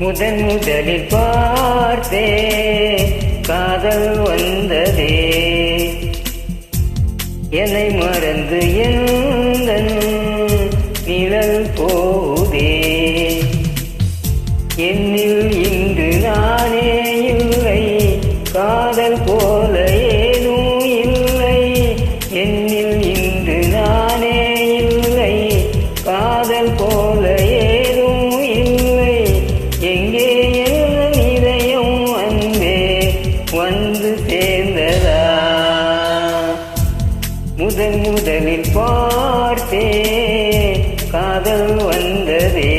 முதலில் பார்த்தே காதல் வந்ததே, என்னை மறந்து எந்தன் நிழல் போதே. என்னில் இன்று நானே இல்லை, காதல் போல ஏதும் இல்லை. என்னில் இன்று நானே இல்லை, காதல் போல ஏதும் இல்லை. எங்கே என் இதயம் அன்பே வந்து சேர்ந்ததா? முதலில் பார்த்தே காதல் வந்ததே.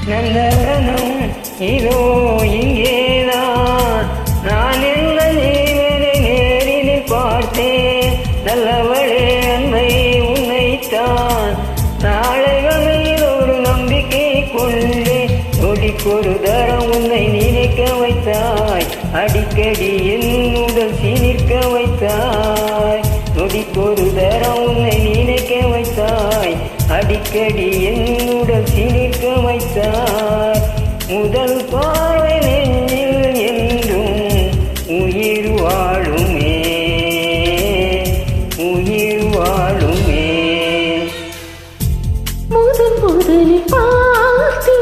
நந்தனம் இதோ இங்கேதான், நான் என்ன ஜீவனை நேரில் பார்த்தேன். நல்லவளே அன்பை உன்னைத்தான், நாளை வகையில் ஒரு நம்பிக்கை கொண்டே. நொடிக்கொரு தரம் உன்னை நினைக்க வைத்தாய், அடிக்கடி என் உடல் சீனிற்க வைத்தாய். நொடிக்கொரு தரம் உன்னை நினைக்க வைத்தாய், அடிக்கடி என் உடல் சீனிற்க வைத்தாய். முதல் பார்வை நெஞ்சில் என்றும் உயிர் வாழுமே, உயிர் வாழுமே. முதலில் பார்த்தே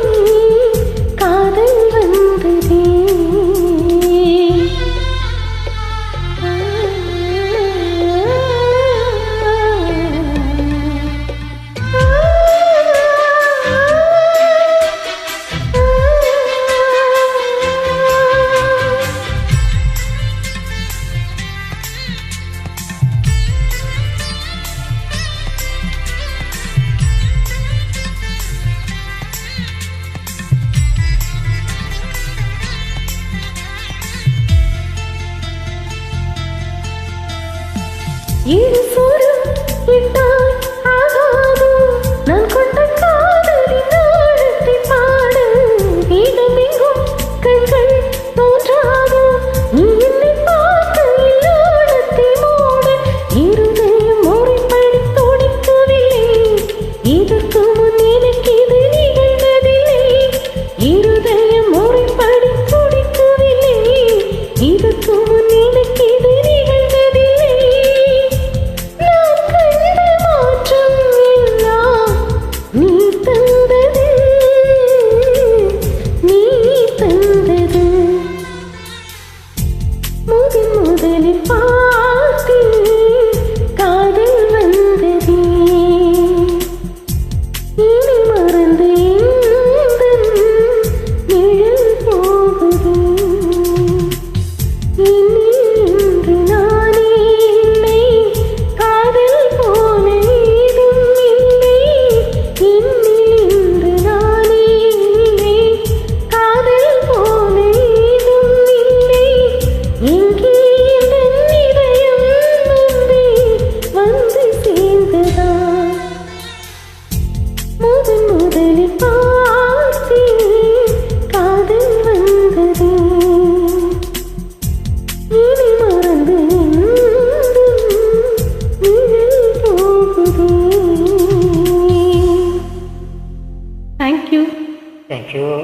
காதல் வந்ததே. இருசொரும் இட்டால் ஆகாது, நான் கொண்ட காதலின் ஆழத்தை பாட. இடமெங்கும் கண்கள் தோன்றாது, நீ என்னை பார்க்கையில் ஆழத்தை மூட. இருதயம் முறைப்படி துடிக்கவில்லை, இதற்கு முன் எனக்கு இது நிகழ்ந்ததில்லை. இருதயம் முறைப்படி துடிக்கவில்லை, இதற்கு முன் எனக்கு இது நிகழ்ந்ததில்லை. முதலில் பார்த்தே காதல் வந்ததே, இனி மறந்து எந்தன் நிழல் போகுதே. இன்று நானே இல்லை, காதல் போல ஏதும் இல்லை. இன்னில் இன்று நானே இல்லை, காதல் போல ஏதும் இல்லை. எங்கே முதலில் பார்த்தே காதல் வந்ததே, இனி மறந்து நிழல் போகுதே. Thank you. Thank you.